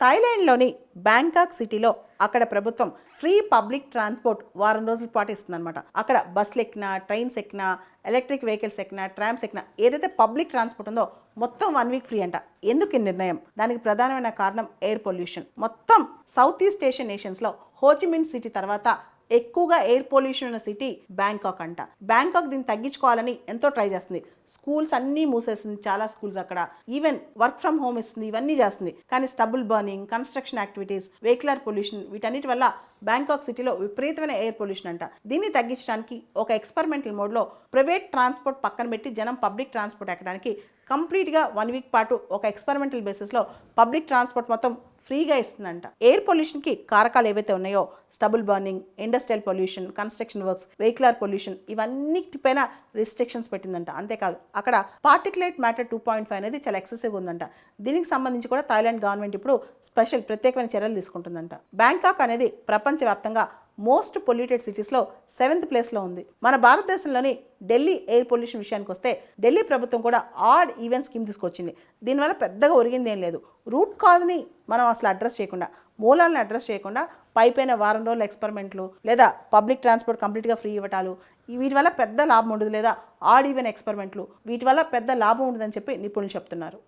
థాయిలాండ్లోని Bangkok సిటీలో అక్కడ ప్రభుత్వం ఫ్రీ పబ్లిక్ ట్రాన్స్పోర్ట్ వారం రోజుల పాటు ఇస్తుందన్నమాట. అక్కడ బస్సులు ఎక్కినా, ట్రైన్స్ ఎక్కినా, ఎలక్ట్రిక్ వెహికల్స్ ఎక్కినా, ట్రామ్స్ ఎక్కినా, ఏదైతే పబ్లిక్ ట్రాన్స్పోర్ట్ ఉందో మొత్తం 1 వీక్ ఫ్రీ అంట. ఎందుకు ఈ నిర్ణయం? దానికి ప్రధానమైన కారణం ఎయిర్ పొల్యూషన్. మొత్తం సౌత్ ఈస్ట్ ఏషియన్ నేషన్స్లో హోచిమిన్ సిటీ తర్వాత ఎక్కువగా ఎయిర్ పొల్యూషన్ ఉన్న సిటీ బ్యాంకాక్ అంట. బ్యాంకాక్ దీన్ని తగ్గించుకోవాలని ఎంతో ట్రై చేస్తుంది. స్కూల్స్ అన్నీ మూసేస్తుంది, చాలా స్కూల్స్ అక్కడ. ఈవెన్ వర్క్ ఫ్రమ్ హోమ్ ఇస్తుంది, ఇవన్నీ చేస్తుంది. కానీ stubble burning, construction activities, vehicular pollution, వీటన్నిటి వల్ల బ్యాంకాక్ సిటీలో విపరీతమైన ఎయిర్ పొల్యూషన్ అంట. దీన్ని తగ్గించడానికి ఒక ఎక్స్పెరిమెంటల్ మోడ్లో ప్రైవేట్ ట్రాన్స్పోర్ట్ పక్కన పెట్టి జనం పబ్లిక్ ట్రాన్స్పోర్ట్ ఎక్కడానికి కంప్లీట్గా 1 వీక్ పాటు ఒక ఎక్స్పెరిమెంటల్ బేసిస్లో పబ్లిక్ ట్రాన్స్పోర్ట్ మొత్తం ఫ్రీగా ఇస్తుందంట. ఎయిర్ పొల్యూషన్కి కారకాలు ఏవైతే ఉన్నాయో stubble burning, industrial pollution, construction works, vehicular pollution, ఇవన్నిటిపైన రిస్ట్రిక్షన్స్ పెట్టిందంట. అంతేకాదు అక్కడ పార్టికులేట్ మ్యాటర్ 2.5 అనేది చాలా ఎక్సెసివ్ ఉందంట. దీనికి సంబంధించి కూడా థాయిలాండ్ గవర్నమెంట్ ఇప్పుడు ప్రత్యేకమైన చర్యలు తీసుకుంటుందంట. బ్యాంకాక్ అనేది ప్రపంచవ్యాప్తంగా మోస్ట్ పొల్యూటెడ్ సిటీస్లో 7th ప్లేస్లో ఉంది. మన భారతదేశంలోని ఢిల్లీ ఎయిర్ పొల్యూషన్ విషయానికి వస్తే ఢిల్లీ ప్రభుత్వం కూడా ఆడ్ ఈవెన్ స్కీమ్ తీసుకొచ్చింది. దీనివల్ల పెద్దగా ఒరిగింది ఏం లేదు. రూట్ కాజ్ని మనం అసలు అడ్రస్ చేయకుండా, మూలాలను అడ్రస్ చేయకుండా పైపైన వారం రోజుల ఎక్స్పెరిమెంట్లు లేదా పబ్లిక్ ట్రాన్స్పోర్ట్ కంప్లీట్గా ఫ్రీ ఇవ్వటాలు, వీటి వల్ల పెద్ద లాభం ఉండదు. లేదా ఆడ్ ఈవెన్ ఎక్స్పెరిమెంట్లు, వీటి వల్ల పెద్ద లాభం ఉండదని చెప్పి నిపుణులు చెప్తున్నారు.